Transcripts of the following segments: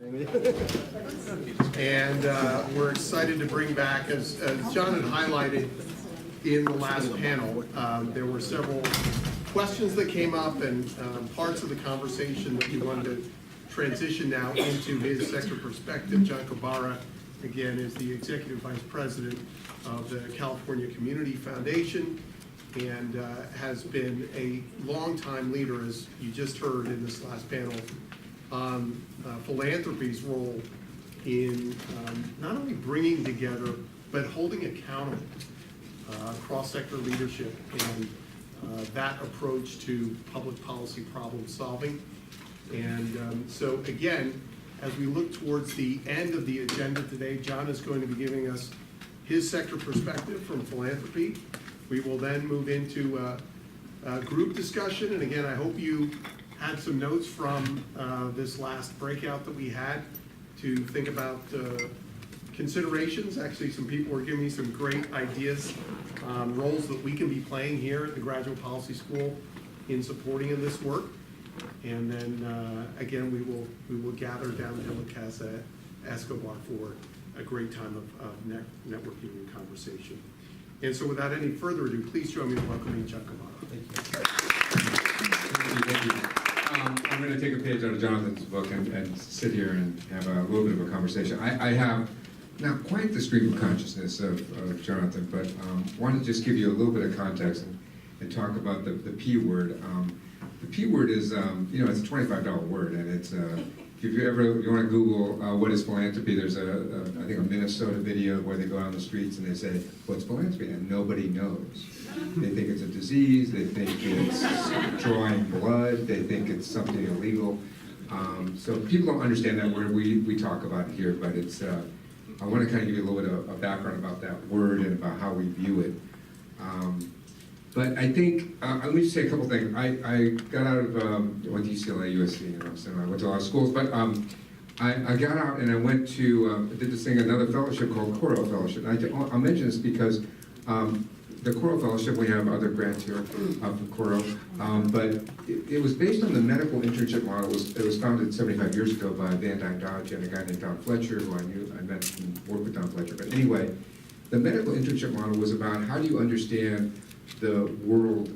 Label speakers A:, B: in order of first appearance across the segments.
A: And we're excited to bring back, as John had highlighted in the last panel, there were several questions that came up and parts of the conversation that we wanted to transition now into his sector perspective. John Kobara, again, is the Executive Vice President of the California Community Foundation and has been a longtime leader, as you just heard in this last panel, on philanthropy's role in not only bringing together, but holding accountable cross-sector leadership and that approach to public policy problem solving. And so again, as we look towards the end of the agenda today, John is going to be giving us his sector perspective from philanthropy. We will then move into a group discussion. And again, I hope you had some notes from this last breakout that we had to think about considerations. Actually, some people were giving me some great ideas, roles that we can be playing here at the Graduate Policy School in supporting in this work. And then again, we will gather downhill at Casa Escobar for a great time of networking and conversation. And so without any further ado, please join me in welcoming Chuck Kobara.
B: Thank you. I'm going to take a page out of Jonathan's book and sit here and have a little bit of a conversation. I have not quite the stream of consciousness of Jonathan, but want to just give you a little bit of context and talk about the P word. The P word is, it's a $25 word, and it's, if you want to Google what is philanthropy, there's I think a Minnesota video where they go on the streets and they say, what's philanthropy? And nobody knows. They think it's a disease, they think it's drawing blood, they think it's something illegal. So people don't understand that word. We talk about it here, but it's, I want to kind of give you a little bit of a background about that word and about how we view it. But I think, let me just say a couple things. I got out of, went to UCLA, USC, so I went to a lot of schools, but I got out and I went to, did this thing, another fellowship called Kobara Fellowship. And I'll mention this because the Kobara Fellowship, we have other grants here from Kobara, but it was based on the medical internship model. It was founded 75 years ago by Van Dyne Dodge and a guy named Don Fletcher, who I met and worked with Don Fletcher. But anyway, the medical internship model was about how do you understand the world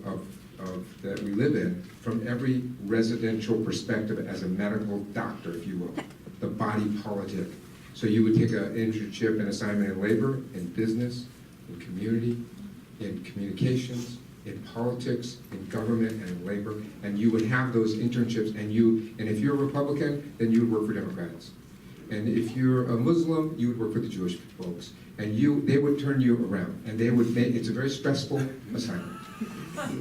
B: that we live in from every residential perspective as a medical doctor, if you will, the body politic. So you would take an internship and assignment in labor, in business, in community, in communications, in politics, in government, and in labor, and you would have those internships, and if you're a Republican, then you would work for Democrats. And if you're a Muslim, you would work for the Jewish folks. And they would turn you around, and it's a very stressful assignment.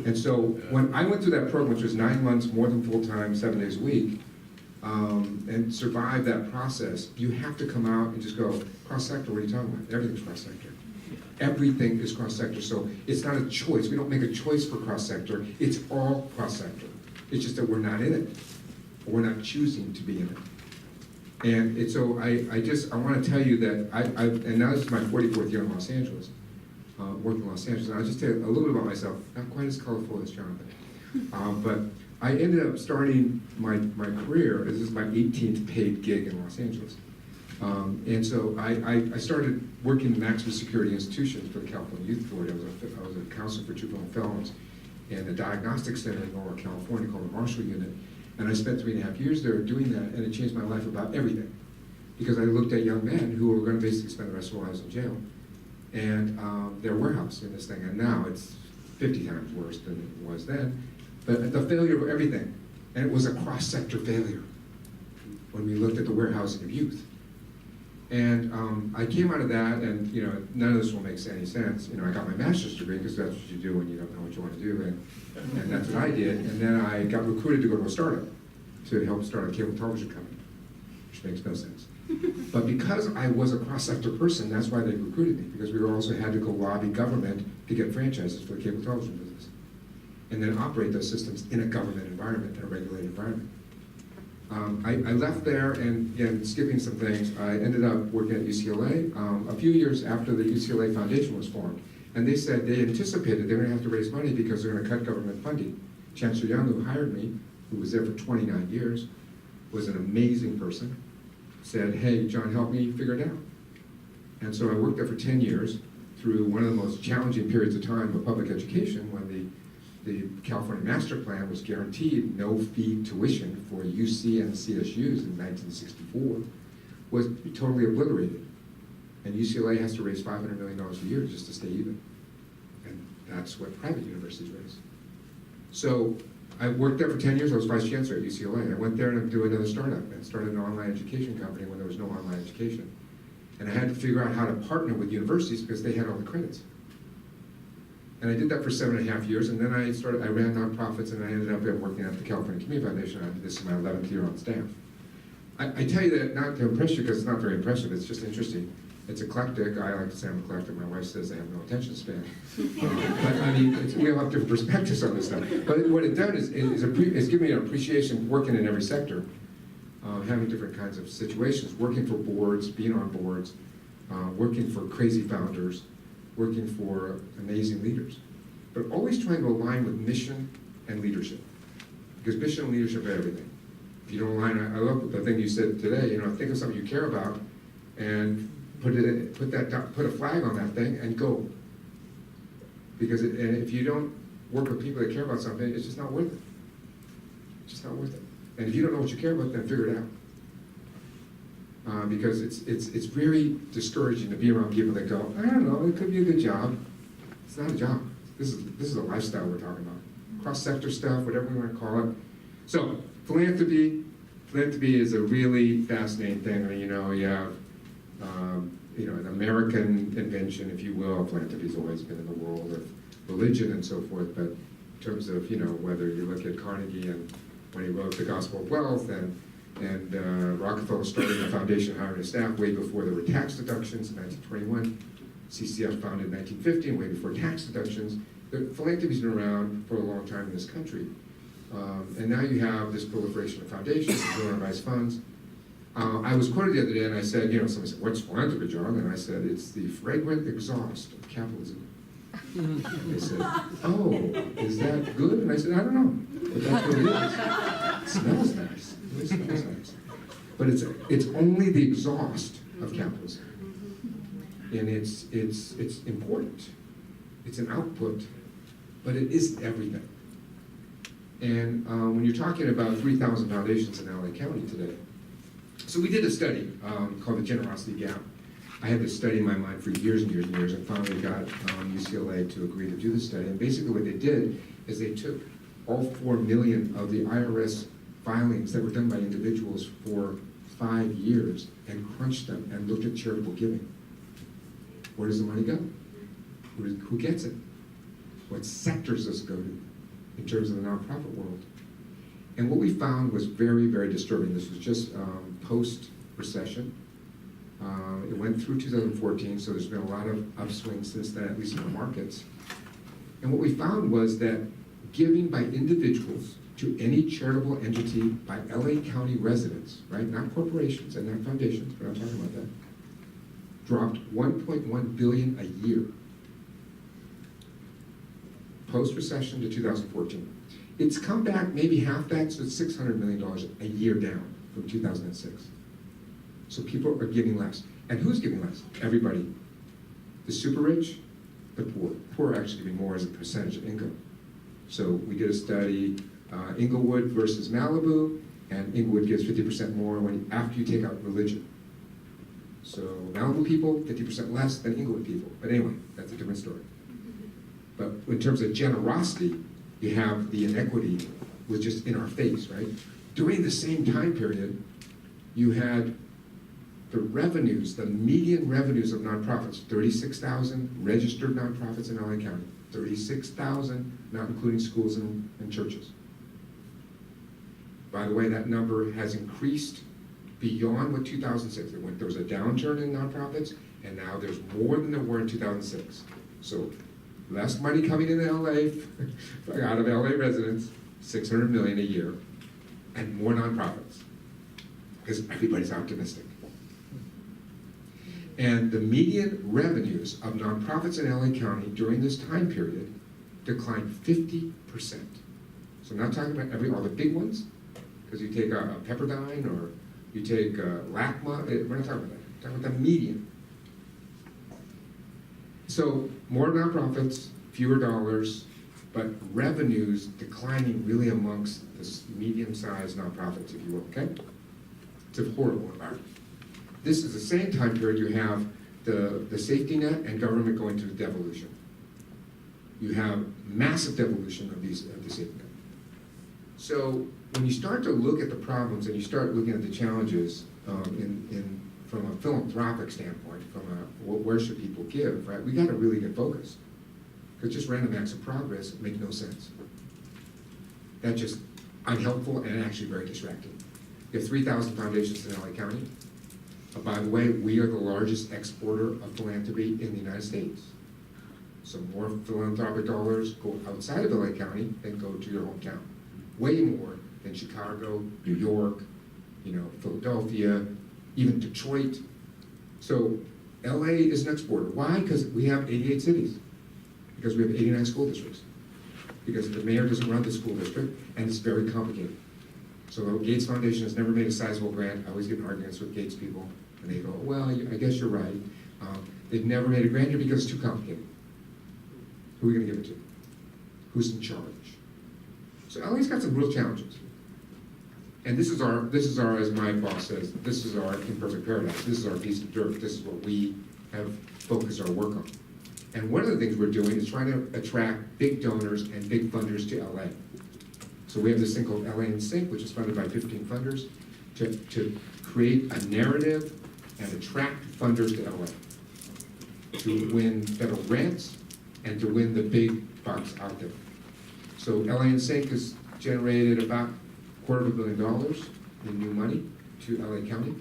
B: And so when I went through that program, which was 9 months, more than full-time, 7 days a week, and survive that process, you have to come out and just go, cross-sector, what are you talking about? Everything's cross-sector. Everything is cross-sector, so it's not a choice. We don't make a choice for cross-sector. It's all cross-sector. It's just that we're not in it, or we're not choosing to be in it. And so I want to tell you that and now this is my 44th year in Los Angeles, working in Los Angeles, and I'll just tell you a little bit about myself, not quite as colorful as Jonathan, but I ended up starting my career, this is my 18th paid gig in Los Angeles. And so I started working in maximum security institutions for the California Youth Authority. I was a counselor for juvenile felons in a diagnostic center in Northern California called the Marshall Unit. And I spent 3.5 years there doing that, and it changed my life about everything. Because I looked at young men who were going to basically spend the rest of their lives in jail. And their warehouse in this thing, and now it's 50 times worse than it was then. But the failure of everything, and it was a cross-sector failure when we looked at the warehousing of youth. And I came out of that, and none of this will make any sense. I got my master's degree because that's what you do when you don't know what you want to do, and that's what I did. And then I got recruited to go to a startup to help start a cable television company, which makes no sense. But because I was a cross-sector person, that's why they recruited me, because we also had to go lobby government to get franchises for the cable television business, and then operate those systems in a government environment, in a regulated environment. I left there, and again, skipping some things, I ended up working at UCLA a few years after the UCLA Foundation was formed. And they said they anticipated they were going to have to raise money because they're going to cut government funding. Chancellor Young, who hired me, who was there for 29 years, was an amazing person. said, hey, John, help me figure it out. And so I worked there for 10 years through one of the most challenging periods of time of public education when the California Master Plan was guaranteed no-fee tuition for UC and CSUs in 1964, was totally obliterated. And UCLA has to raise $500 million a year just to stay even. And that's what private universities raise. So I worked there for 10 years. I was vice chancellor at UCLA. I went there and do another startup and started an online education company when there was no online education. And I had to figure out how to partner with universities because they had all the credits. And I did that for 7.5 years, and then I ran nonprofits, and I ended up working at the California Community Foundation. This is my 11th year on staff. I tell you that not to impress you, because it's not very impressive, it's just interesting. It's eclectic. I like to say I'm eclectic. My wife says I have no attention span. But I mean, we all have different perspectives on this stuff. But what it does is give me an appreciation working in every sector, having different kinds of situations, working for boards, being on boards, working for crazy founders, working for amazing leaders, but always trying to align with mission and leadership, because mission and leadership are everything. If you don't align, I love the thing you said today. Think of something you care about, and put a flag on that thing and go. Because and if you don't work with people that care about something, it's just not worth it. It's just not worth it. And if you don't know what you care about, then figure it out. Because it's very discouraging to be around people that go, I don't know, it could be a good job. It's not a job. This is a lifestyle we're talking about. Cross-sector stuff, whatever we want to call it. So, philanthropy is a really fascinating thing. I mean, you have an American invention, if you will. Philanthropy's always been in the world of religion and so forth, but in terms of, whether you look at Carnegie and when he wrote The Gospel of Wealth, and Rockefeller started the foundation hiring a staff way before there were tax deductions in 1921. CCF founded in 1950, and way before tax deductions. Philanthropy's been around for a long time in this country. And now you have this proliferation of foundations, donor-advised funds. I was quoted the other day, and I said, someone said, what's philanthropy, John? And I said, it's the fragrant exhaust of capitalism. And they said, oh, is that good? And I said, I don't know, but that's what it is. It smells nice. It really smells nice. But it's only the exhaust of capitalism. And it's important. It's an output, but it isn't everything. And when you're talking about 3,000 foundations in LA County today, so we did a study called the Generosity Gap. I had this study in my mind for years and years and years, and finally got UCLA to agree to do the study. And basically what they did is they took all 4 million of the IRS filings that were done by individuals for 5 years and crunched them and looked at charitable giving. Where does the money go? Who gets it? What sectors does it go to in terms of the nonprofit world? And what we found was very, very disturbing. This was just post-recession. It went through 2014, so there's been a lot of upswing since then, at least in the markets. And what we found was that giving by individuals to any charitable entity by LA County residents, right, not corporations and not foundations, we're not talking about that, dropped $1.1 billion a year, post-recession to 2014. It's come back maybe half that, so it's $600 million a year down from 2006. So people are giving less. And who's giving less? Everybody. The super rich, the poor. Poor are actually giving more as a percentage of income. So we did a study, Inglewood versus Malibu, and Inglewood gives 50% more after you take out religion. So Malibu people, 50% less than Inglewood people. But anyway, that's a different story. But in terms of generosity, you have the inequity was just in our face, right? During the same time period, you had the revenues, the median revenues of nonprofits, 36,000 registered nonprofits in LA County, 36,000, not including schools and churches. By the way, that number has increased beyond what 2006. There was a downturn in nonprofits, and now there's more than there were in 2006. So less money coming into LA, out of LA residents, $600 million a year, and more nonprofits, because everybody's optimistic. And the median revenues of nonprofits in LA County during this time period declined 50%. So I'm not talking about all the big ones, because you take a Pepperdine or You take LACMA, we're not talking about that, we're talking about the median. So more nonprofits, fewer dollars, but revenues declining really amongst the medium-sized nonprofits, if you will, okay? It's a horrible environment. This is the same time period you have the safety net and government going through devolution. You have massive devolution of the safety net. So when you start to look at the problems and you start looking at the challenges from a philanthropic standpoint, from where should people give, right? We got to really get focused. Because just random acts of progress make no sense. That's just unhelpful and actually very distracting. We have 3,000 foundations in LA County. By the way, we are the largest exporter of philanthropy in the United States. So more philanthropic dollars go outside of LA County than go to your hometown. Way more than Chicago, New York, Philadelphia, even Detroit. So LA is an exporter. Why? Because we have 88 cities. Because we have 89 school districts. Because the mayor doesn't run the school district, and it's very complicated. So the Gates Foundation has never made a sizable grant. I always get in arguments with Gates people, and they go, well, I guess you're right. They've never made a grant here because it's too complicated. Who are we going to give it to? Who's in charge? So LA's got some real challenges. And this is our, as my boss says, this is our imperfect paradise. This is our piece of dirt. This is what we have focused our work on. And one of the things we're doing is trying to attract big donors and big funders to LA. So we have this thing called LA in Sync, which is funded by 15 funders, to create a narrative and attract funders to LA, to win federal grants and to win the big bucks out there. So LA in Sync has generated about $250 million in new money to LA County.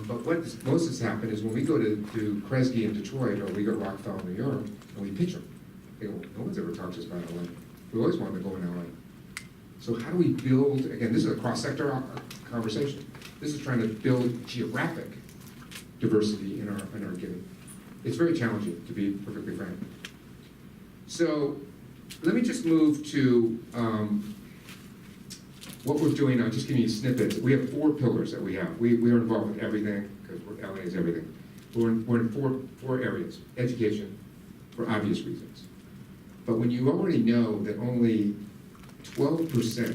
B: But what most has happened is when we go to Kresge in Detroit, or we go to Rockefeller, New York, and we pitch them, they go, no one's ever talked to us about LA. We always wanted to go in LA. So how do we build, again, this is a cross-sector conversation. This is trying to build geographic diversity in our giving. It's very challenging, to be perfectly frank. So let me just move to what we're doing now, just giving you snippets. We have 4 pillars that we have. We are involved with everything, because LA is everything. We're in four areas. Education, for obvious reasons. But when you already know that only 12%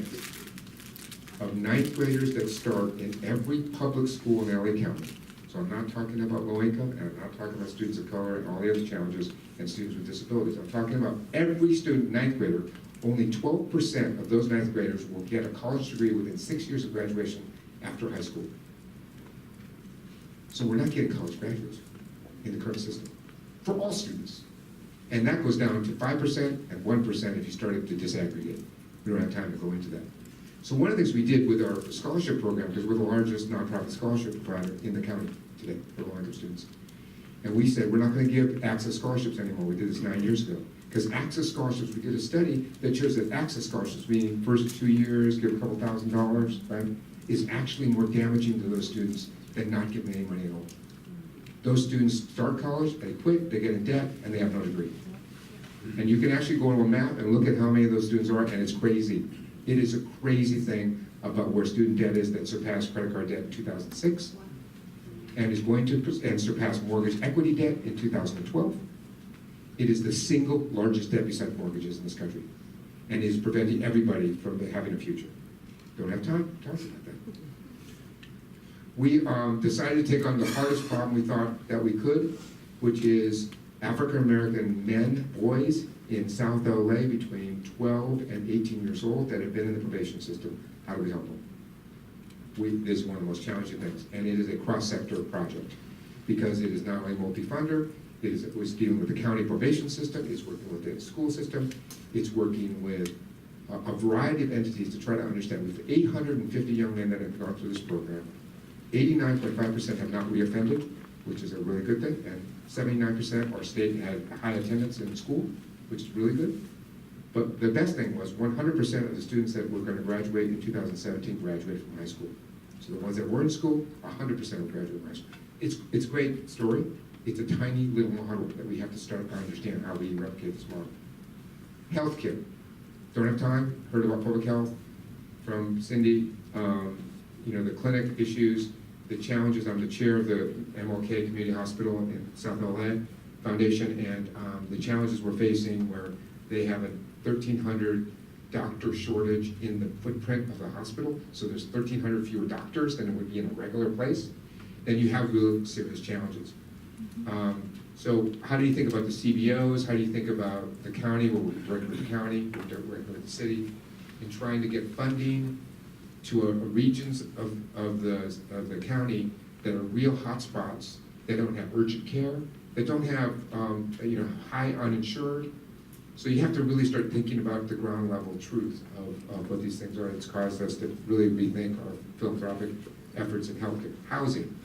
B: of 9th graders that start in every public school in LA County, so I'm not talking about low income, and I'm not talking about students of color and all the other challenges, and students with disabilities. I'm talking about every student, 9th grader. Only 12% of those 9th graders will get a college degree within 6 years of graduation after high school. So we're not getting college graduates in the current system for all students. And that goes down to 5% and 1% if you started to disaggregate. We don't have time to go into that. So one of the things we did with our scholarship program, because we're the largest nonprofit scholarship provider in the county today for low-income students. And we said, we're not going to give access scholarships anymore. We did this 9 years ago. Because access scholarships, we did a study that shows that access scholarships, meaning first 2 years, give a couple $1,000s, right, is actually more damaging to those students than not giving any money at all. Those students start college, they quit, they get in debt, and they have no degree. And you can actually go on a map and look at how many of those students are, and it's crazy. It is a crazy thing about where student debt is that surpassed credit card debt in 2006, and is going to surpass mortgage equity debt in 2012. It is the single largest debt beside mortgages in this country, and is preventing everybody from having a future. Don't have time to talk about that. We decided to take on the hardest problem we thought that we could, which is African American men, boys in South LA between 12 and 18 years old that have been in the probation system. How do we help them? This is one of the most challenging things, and it is a cross-sector project because it is not only multi-funder, it was dealing with the county probation system, it's working with the school system, it's working with a variety of entities to try to understand. We have 850 young men that have gone through this program. 89.5% have not reoffended, which is a really good thing, and 79% are stayed and had high attendance in school, which is really good. But the best thing was 100% of the students that were going to graduate in 2017 graduated from high school. So the ones that were in school, 100% will graduate from high school. It's a great story. It's a tiny little model that we have to start to understand how we replicate this model. Healthcare. Don't have time. Heard about public health from Cindy. the clinic issues, the challenges. I'm the chair of the MLK Community Hospital in South LA Foundation, and the challenges we're facing where they have a 1,300 doctor shortage in the footprint of the hospital, so there's 1,300 fewer doctors than it would be in a regular place, then you have real serious challenges. So how do you think about the CBOs? How do you think about the county? Well, we're working with the county, we're working with the city, in trying to get funding to regions of the county that are real hotspots, that don't have urgent care, that don't have high uninsured. So you have to really start thinking about the ground level truth of what these things are. It's caused us to really rethink our philanthropic efforts in healthcare. Housing.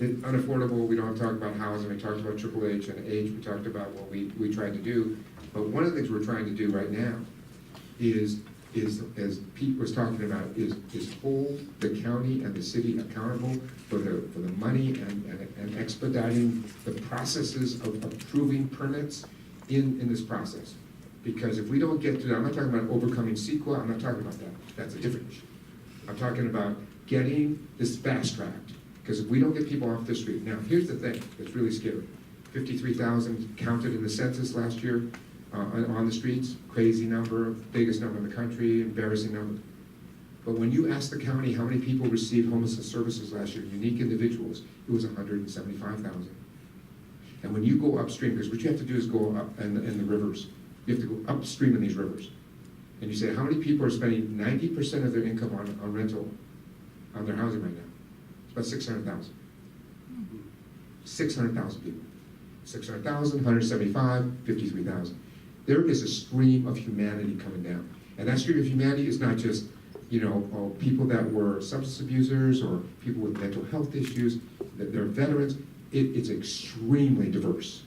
B: It's unaffordable. We don't talk about housing. We talked about Triple H and H. We talked about what we tried to do. But one of the things we're trying to do right now is as Pete was talking about, is hold the county and the city accountable for the money and expediting the processes of approving permits in this process. Because if we don't get to that, I'm not talking about overcoming CEQA, I'm not talking about that. That's a different issue. I'm talking about getting this fast-tracked. Because if we don't get people off the street, now here's the thing that's really scary. 53,000 counted in the census last year on the streets, crazy number, biggest number in the country, embarrassing number. But when you ask the county how many people received homelessness services last year, unique individuals, it was 175,000. And when you go upstream, because what you have to do is go up in the rivers. You have to go upstream in these rivers. And you say, how many people are spending 90% of their income on rental, on their housing right now? It's about 600,000. 600,000 people. 600,000, 175, 53,000. There is a stream of humanity coming down. And that stream of humanity is not just, people that were substance abusers or people with mental health issues, that they're veterans. It's extremely diverse.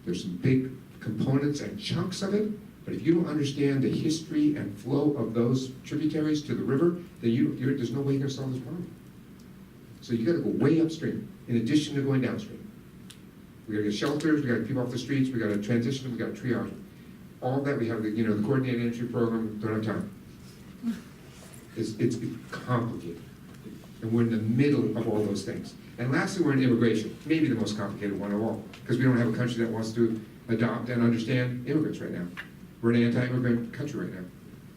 B: There's some big components and chunks of it, but if you don't understand the history and flow of those tributaries to the river, then there's no way you're gonna solve this problem. So you gotta go way upstream, in addition to going downstream. We gotta get shelters, we gotta get people off the streets, we gotta transition them, we gotta triage them. All that, we have the coordinated entry program, don't have time. It's complicated. And we're in the middle of all those things. And lastly, we're in immigration, maybe the most complicated one of all, because we don't have a country that wants to adopt and understand immigrants right now. We're an anti-immigrant country right now.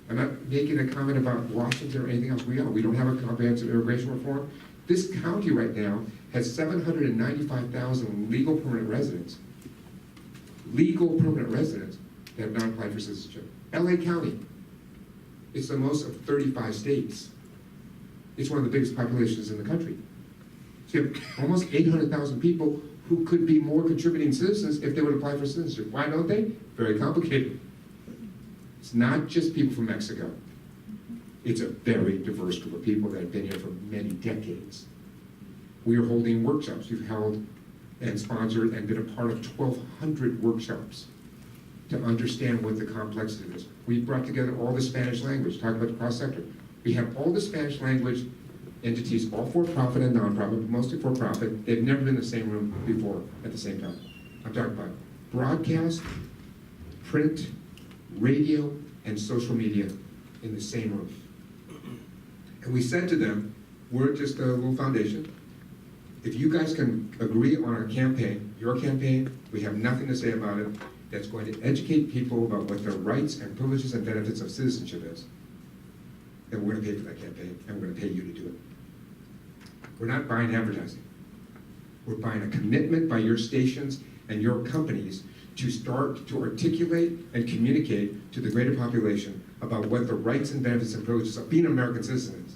B: I'm not making a comment about Washington or anything else. We don't have a comprehensive immigration reform. This county right now has 795,000 legal permanent residents that have not applied for citizenship. LA County, it's the most of 35 states. It's one of the biggest populations in the country. So you have almost 800,000 people who could be more contributing citizens if they would apply for citizenship. Why don't they? Very complicated. It's not just people from Mexico. It's a very diverse group of people that have been here for many decades. We are holding workshops. We've held and sponsored and been a part of 1,200 workshops to understand what the complexity is. We brought together all the Spanish language, talked about the cross-sector. We have all the Spanish language entities, all for-profit and non-profit, but mostly for-profit. They've never been in the same room before at the same time. I'm talking about broadcast, print, radio, and social media in the same room. And we said to them, we're just a little foundation. If you guys can agree on a campaign, your campaign, we have nothing to say about it, that's going to educate people about what their rights and privileges and benefits of citizenship is, then we're going to pay for that campaign, and we're going to pay you to do it. We're not buying advertising. We're buying a commitment by your stations and your companies to start to articulate and communicate to the greater population about what the rights and benefits and privileges of being an American citizen is.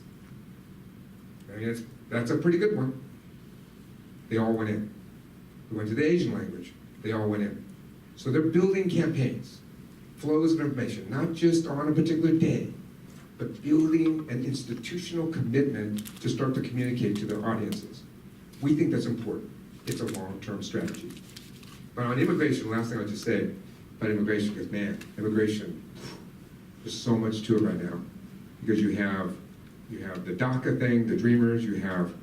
B: I mean, that's a pretty good one. They all went in. We went to the Asian language. They all went in. So they're building campaigns, flows of information, not just on a particular day, but building an institutional commitment to start to communicate to their audiences. We think that's important. It's a long-term strategy. But on immigration, last thing I'll just say about immigration, because man, immigration, there's so much to it right now. Because you have the DACA thing, the Dreamers, you have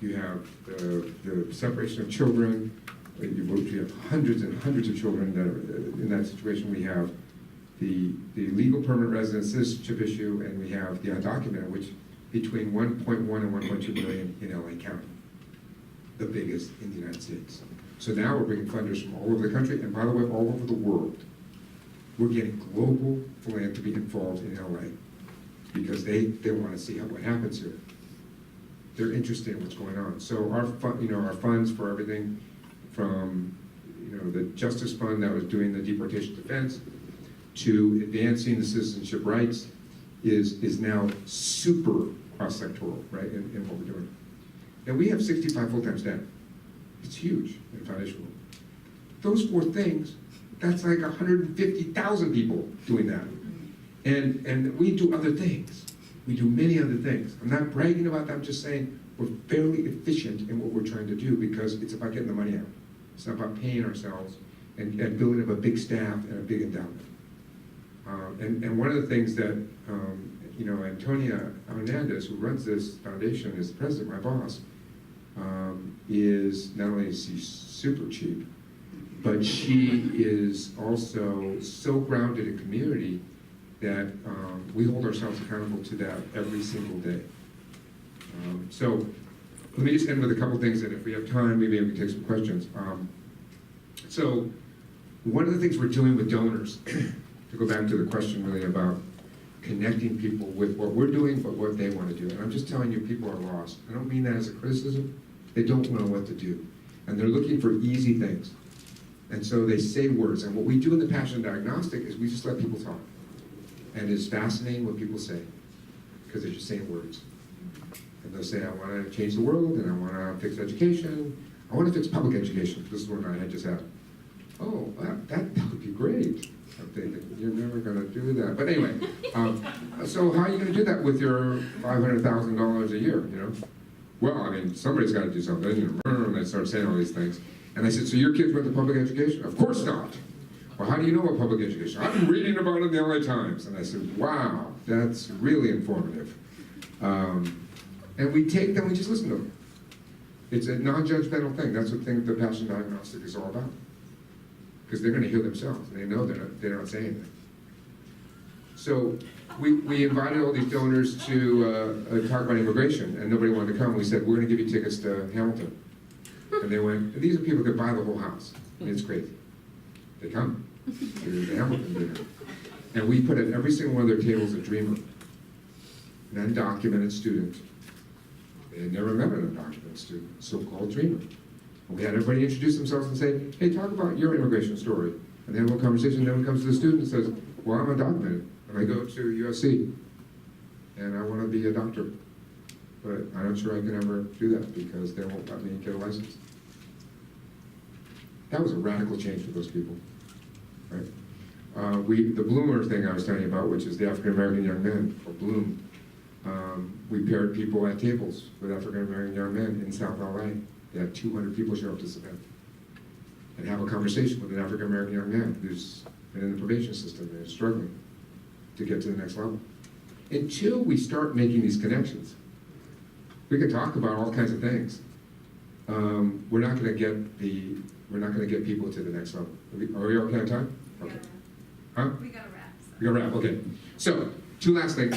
B: the separation of children, you have hundreds and hundreds of children that are in that situation. We have the legal permanent resident citizenship issue, and we have the undocumented, which between 1.1 and 1.2 million in LA County, the biggest in the United States. So now we're bringing funders from all over the country, and by the way, all over the world. We're getting global philanthropy involved in LA because they want to see what happens here. They're interested in what's going on. So our funds for everything from the Justice Fund that was doing the deportation defense to advancing the citizenship rights is now super cross-sectoral, right, in what we're doing. Now we have 65 full-time staff. It's huge in the foundation world. Those four things, that's like 150,000 people doing that. And we do other things. We do many other things. I'm not bragging about that, I'm just saying we're fairly efficient in what we're trying to do because it's about getting the money out. It's not about paying ourselves and building up a big staff and a big endowment. And one of the things that, Antonia Hernandez, who runs this foundation, is the president, my boss, is not only is she super cheap, but she is also so grounded in community that we hold ourselves accountable to that every single day. So let me just end with a couple things, and if we have time, maybe we can take some questions. So one of the things we're doing with donors, to go back to the question really about connecting people with what we're doing, but what they want to do. And I'm just telling you, people are lost. I don't mean that as a criticism. They don't know what to do. And they're looking for easy things. And so they say words. And what we do in the Passion Diagnostic is we just let people talk. And it's fascinating what people say, because they're just saying words. And they'll say, I want to change the world, and I want to fix education. I want to fix public education. This is one I had just had. Oh, that would be great. I'm thinking, you're never going to do that. But anyway, so how are you going to do that with your $500,000 a year, Well, I mean, somebody's got to do something. And they start saying all these things. And I said, so your kids went to public education? Of course not. Well, how do you know about public education? I've been reading about it in the LA Times. And I said, wow, that's really informative. And we take them, we just listen to them. It's a non-judgmental thing. That's what the Passion Diagnostic is all about. Because they're going to heal themselves. They know they're not saying anything. So we invited all these donors to talk about immigration, and nobody wanted to come. We said, we're going to give you tickets to Hamilton. And they went, and these are people who could buy the whole house. And it's crazy. They come to the Hamilton dinner. And we put at every single one of their tables a dreamer, an undocumented student. They had never met an undocumented student, so-called dreamer. And we had everybody introduce themselves and say, hey, talk about your immigration story. And then we'll conversation, then it comes to the student and says, well, I'm undocumented, and I go to USC, and I want to be a doctor. But I'm not sure I can ever do that because they won't let me get a license. That was a radical change for those people, right? The Bloomer thing I was telling you about, which is the African American young men, or Bloom, we paired people at tables with African American young men in South LA. They had 200 people show up to this event and have a conversation with an African American young man who's been in the probation system and is struggling to get to the next level. Until we start making these connections, we could talk about all kinds of things. We're not going to get people to the next level. Are we okay on time? Okay. Huh?
C: We gotta wrap.
B: We gotta wrap. Okay. So 2 last things.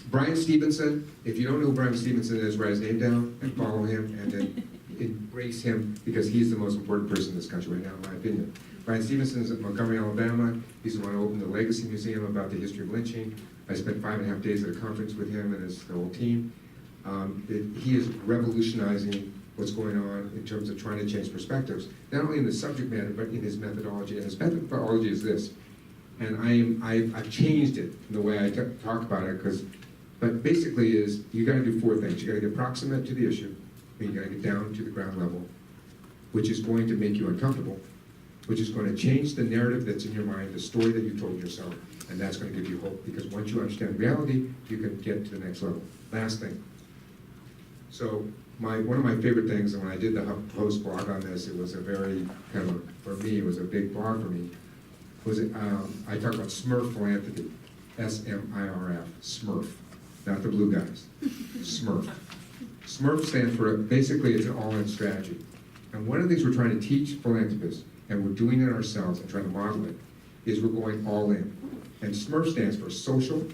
B: Brian Stevenson. If you don't know who Brian Stevenson is, write his name down and follow him, and then embrace him because he's the most important person in this country right now, in my opinion. Brian Stevenson is at Montgomery, Alabama. He's the one who opened the Legacy Museum about the history of lynching. I spent 5.5 days at a conference with him and the whole team. He is revolutionizing what's going on in terms of trying to change perspectives, not only in the subject matter, but in his methodology. And his methodology is this, and I've changed it in the way I talk about it, but basically is, you gotta do 4 things. You gotta get proximate to the issue, and you gotta get down to the ground level, which is going to make you uncomfortable, which is going to change the narrative that's in your mind, the story that you told yourself, and that's going to give you hope, because once you understand reality, you can get to the next level. Last thing. So one of my favorite things, and when I did the Post blog on this, it was a very for me, it was a big blog for me, was I talked about Smurf philanthropy, S-M-I-R-F, Smurf, not the blue guys, Smurf. Smurf stands for, basically it's an all-in strategy. And one of the things we're trying to teach philanthropists, and we're doing it ourselves and trying to model it, is we're going all in. And SMURF stands for social,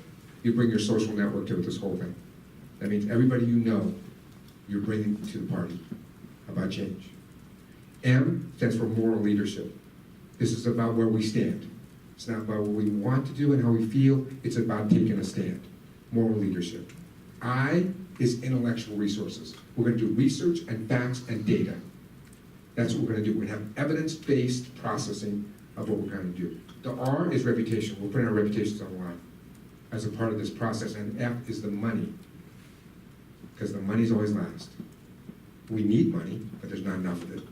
B: you bring your social network to this whole thing. That means everybody you know, you're bringing to the party about change. M stands for moral leadership. This is about where we stand. It's not about what we want to do and how we feel. It's about taking a stand. Moral leadership. I is intellectual resources. We're going to do research and facts and data. That's what we're going to do. We're going to have evidence-based processing of what we're going to do. The R is reputation. We're putting our reputations on the line as a part of this process. And F is the money, because the money's always last. We need money, but there's not enough of it.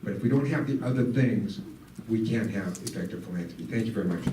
B: But if we don't have the other things, we can't have effective philanthropy. Thank you very much.